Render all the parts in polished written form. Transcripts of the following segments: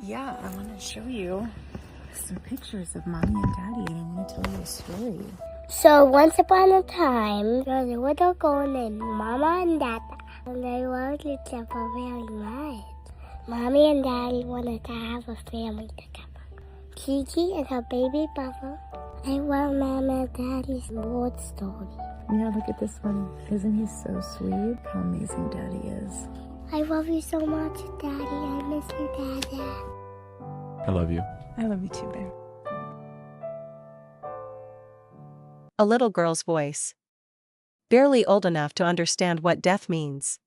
Yeah, I want to show you some pictures of Mommy and Daddy, and I want to tell you a story. So once upon a time, there was a little girl named Mama and Dada, and they loved each other very much. Mommy and Daddy wanted to have a family together. Kiki and her baby brother. I love Mama and Daddy's word story. Yeah, look at this one. Isn't he so sweet? How amazing Daddy is. I love you so much, Daddy. I miss you, Dada. I love you. I love you too, babe. A little girl's voice. Barely old enough to understand what death means.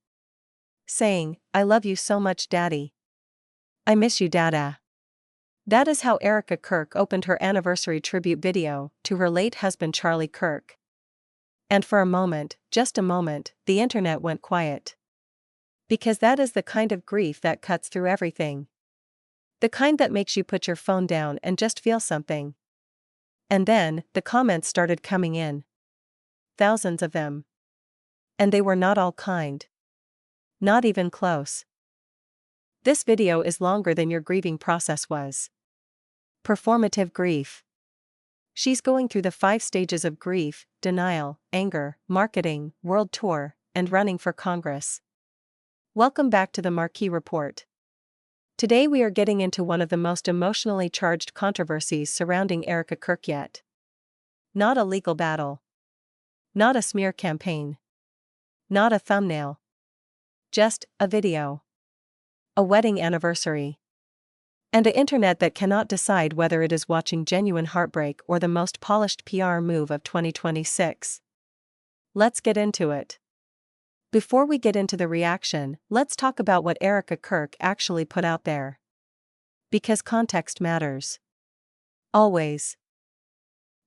Saying, I love you so much, Daddy. I miss you, Dada. That is how Erika Kirk opened her anniversary tribute video to her late husband Charlie Kirk. And for a moment, just a moment, the internet went quiet. Because that is the kind of grief that cuts through everything. The kind that makes you put your phone down and just feel something. And then, the comments started coming in. Thousands of them. And they were not all kind. Not even close. This video is longer than your grieving process was. Performative grief. She's going through the 5 stages of grief: denial, anger, marketing, world tour, and running for Congress. Welcome back to the Marquee Report. Today we are getting into one of the most emotionally charged controversies surrounding Erika Kirk yet. Not a legal battle. Not a smear campaign. Not a thumbnail. Just a video. A wedding anniversary. And an internet that cannot decide whether it is watching genuine heartbreak or the most polished PR move of 2026. Let's get into it. Before we get into the reaction, let's talk about what Erika Kirk actually put out there. Because context matters. Always.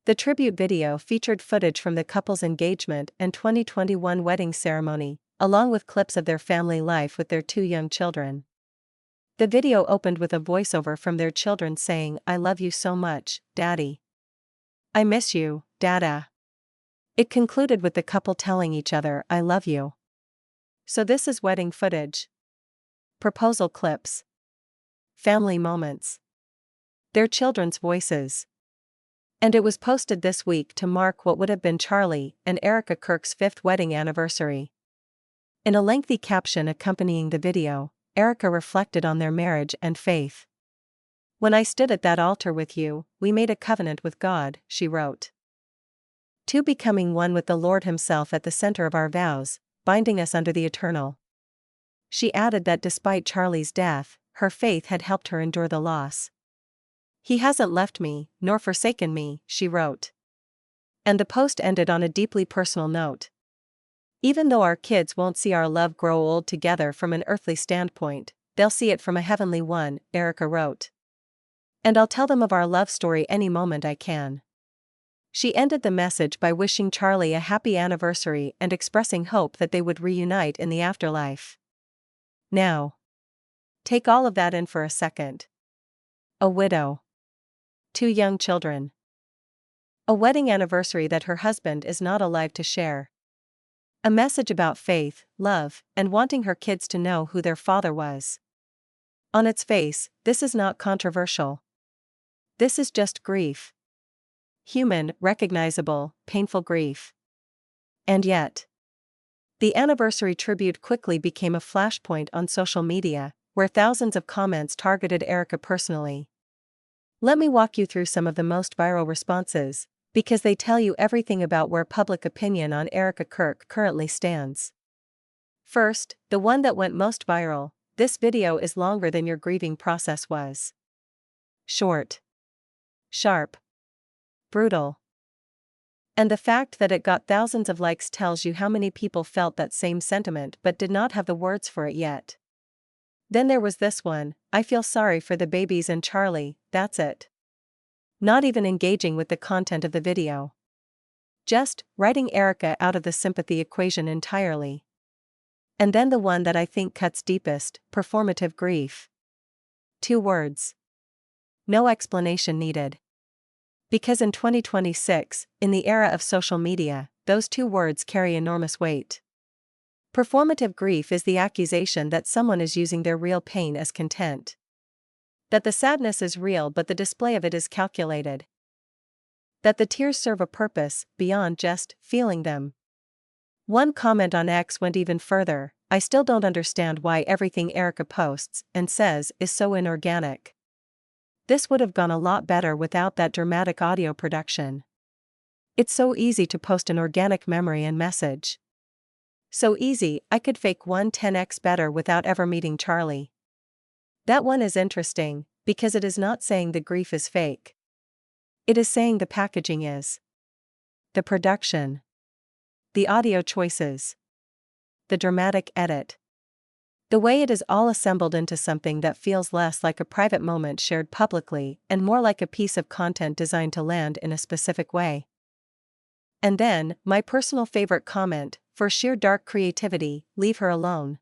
The tribute video featured footage from the couple's engagement and 2021 wedding ceremony, along with clips of their family life with their 2 young children. The video opened with a voiceover from their children saying, I love you so much, Daddy. I miss you, Dada. It concluded with the couple telling each other, I love you. So this is wedding footage. Proposal clips. Family moments. Their children's voices. And it was posted this week to mark what would have been Charlie and Erika Kirk's 5th wedding anniversary. In a lengthy caption accompanying the video, Erika reflected on their marriage and faith. When I stood at that altar with you, we made a covenant with God, she wrote. To becoming one with the Lord Himself at the center of our vows, binding us under the eternal. She added that despite Charlie's death, her faith had helped her endure the loss. He hasn't left me, nor forsaken me, she wrote. And the post ended on a deeply personal note. Even though our kids won't see our love grow old together from an earthly standpoint, they'll see it from a heavenly one, Erika wrote. And I'll tell them of our love story any moment I can. She ended the message by wishing Charlie a happy anniversary and expressing hope that they would reunite in the afterlife. Now, take all of that in for a second. A widow. 2 young children. A wedding anniversary that her husband is not alive to share. A message about faith, love, and wanting her kids to know who their father was. On its face, this is not controversial. This is just grief. Human, recognizable, painful grief. And yet, the anniversary tribute quickly became a flashpoint on social media, where thousands of comments targeted Erika personally. Let me walk you through some of the most viral responses, because they tell you everything about where public opinion on Erika Kirk currently stands. First, the one that went most viral: this video is longer than your grieving process was. Short. Sharp. Brutal. And the fact that it got thousands of likes tells you how many people felt that same sentiment but did not have the words for it yet. Then there was this one: I feel sorry for the babies and Charlie, that's it. Not even engaging with the content of the video. Just writing Erika out of the sympathy equation entirely. And then the one that I think cuts deepest: performative grief. 2 words. No explanation needed. Because in 2026, in the era of social media, those 2 words carry enormous weight. Performative grief is the accusation that someone is using their real pain as content. That the sadness is real but the display of it is calculated. That the tears serve a purpose, beyond just feeling them. One comment on X went even further: I still don't understand why everything Erika posts and says is so inorganic. This would have gone a lot better without that dramatic audio production. It's so easy to post an organic memory and message. So easy, I could fake one 10x better without ever meeting Charlie. That one is interesting, because it is not saying the grief is fake. It is saying the packaging is. The production. The audio choices. The dramatic edit. The way it is all assembled into something that feels less like a private moment shared publicly and more like a piece of content designed to land in a specific way. And then, my personal favorite comment: for sheer dark creativity, leave her alone.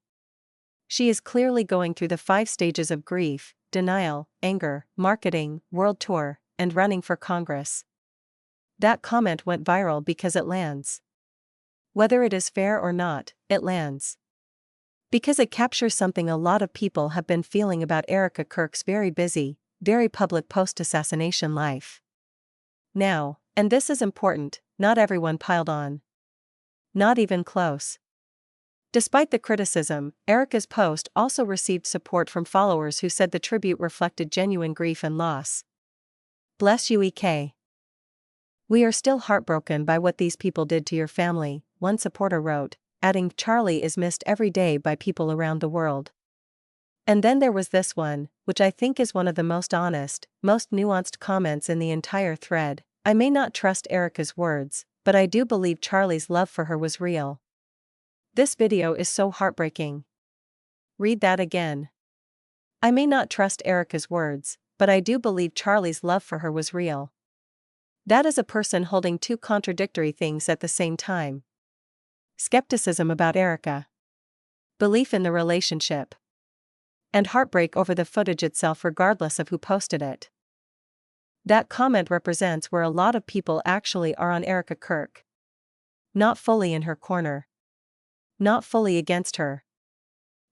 She is clearly going through the 5 stages of grief: denial, anger, marketing, world tour, and running for Congress. That comment went viral because it lands. Whether it is fair or not, it lands. Because it captures something a lot of people have been feeling about Erika Kirk's very busy, very public post-assassination life. Now, and this is important, not everyone piled on. Not even close. Despite the criticism, Erika's post also received support from followers who said the tribute reflected genuine grief and loss. Bless you, EK. We are still heartbroken by what these people did to your family, one supporter wrote, adding, Charlie is missed every day by people around the world. And then there was this one, which I think is one of the most honest, most nuanced comments in the entire thread. I may not trust Erika's words, but I do believe Charlie's love for her was real. This video is so heartbreaking. Read that again. I may not trust Erika's words, but I do believe Charlie's love for her was real. That is a person holding 2 contradictory things at the same time. Skepticism about Erika. Belief in the relationship. And heartbreak over the footage itself regardless of who posted it. That comment represents where a lot of people actually are on Erika Kirk. Not fully in her corner. Not fully against her.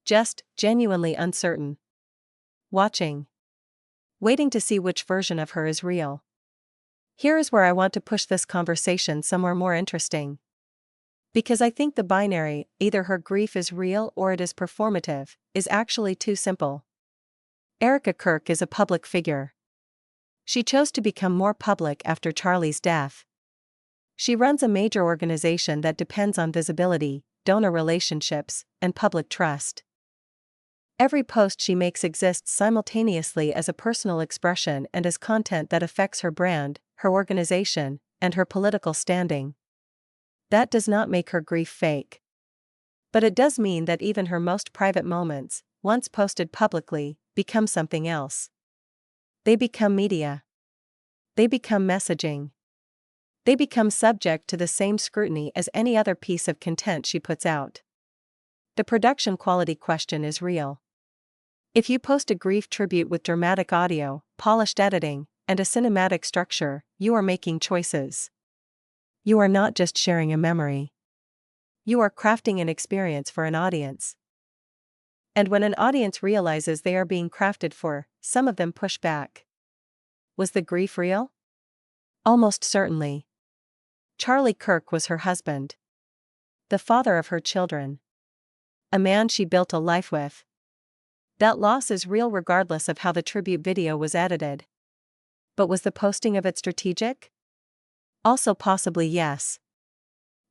Just genuinely uncertain. Watching. Waiting to see which version of her is real. Here is where I want to push this conversation somewhere more interesting. Because I think the binary, either her grief is real or it is performative, is actually too simple. Erika Kirk is a public figure. She chose to become more public after Charlie's death. She runs a major organization that depends on visibility, donor relationships, and public trust. Every post she makes exists simultaneously as a personal expression and as content that affects her brand, her organization, and her political standing. That does not make her grief fake. But it does mean that even her most private moments, once posted publicly, become something else. They become media. They become messaging. They become subject to the same scrutiny as any other piece of content she puts out. The production quality question is real. If you post a grief tribute with dramatic audio, polished editing, and a cinematic structure, you are making choices. You are not just sharing a memory. You are crafting an experience for an audience. And when an audience realizes they are being crafted for, some of them push back. Was the grief real? Almost certainly. Charlie Kirk was her husband. The father of her children. A man she built a life with. That loss is real regardless of how the tribute video was edited. But was the posting of it strategic? Also possibly yes.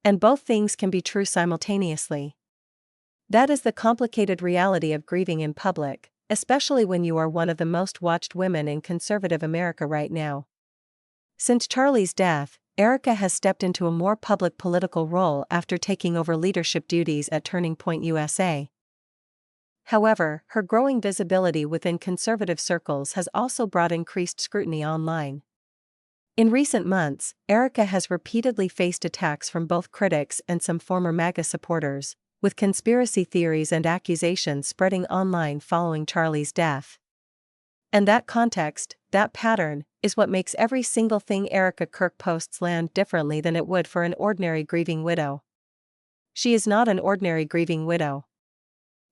And both things can be true simultaneously. That is the complicated reality of grieving in public, especially when you are one of the most watched women in conservative America right now. Since Charlie's death, Erika has stepped into a more public political role after taking over leadership duties at Turning Point USA. However, her growing visibility within conservative circles has also brought increased scrutiny online. In recent months, Erika has repeatedly faced attacks from both critics and some former MAGA supporters, with conspiracy theories and accusations spreading online following Charlie's death. And that context, that pattern, is what makes every single thing Erika Kirk posts land differently than it would for an ordinary grieving widow. She is not an ordinary grieving widow.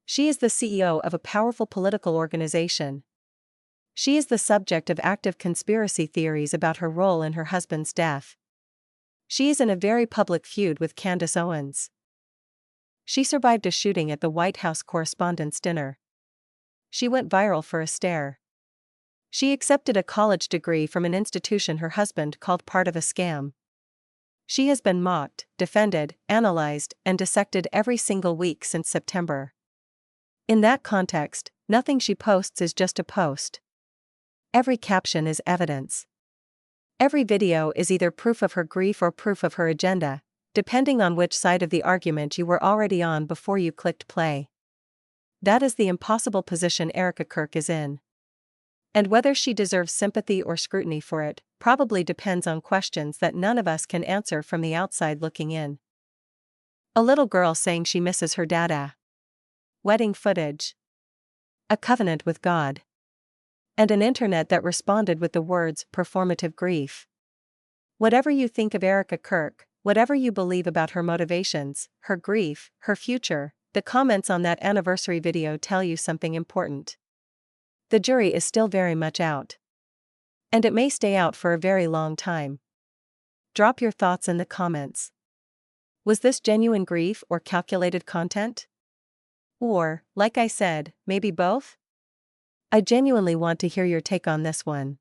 She is the CEO of a powerful political organization. She is the subject of active conspiracy theories about her role in her husband's death. She is in a very public feud with Candace Owens. She survived a shooting at the White House Correspondents' Dinner. She went viral for a stare. She accepted a college degree from an institution her husband called part of a scam. She has been mocked, defended, analyzed, and dissected every single week since September. In that context, nothing she posts is just a post. Every caption is evidence. Every video is either proof of her grief or proof of her agenda, depending on which side of the argument you were already on before you clicked play. That is the impossible position Erika Kirk is in. And whether she deserves sympathy or scrutiny for it, probably depends on questions that none of us can answer from the outside looking in. A little girl saying she misses her dada. Wedding footage. A covenant with God. And an internet that responded with the words, performative grief. Whatever you think of Erika Kirk, whatever you believe about her motivations, her grief, her future, the comments on that anniversary video tell you something important. The jury is still very much out. And it may stay out for a very long time. Drop your thoughts in the comments. Was this genuine grief or calculated content? Or, like I said, maybe both? I genuinely want to hear your take on this one.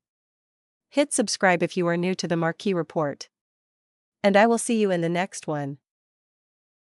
Hit subscribe if you are new to the Marquee Report. And I will see you in the next one.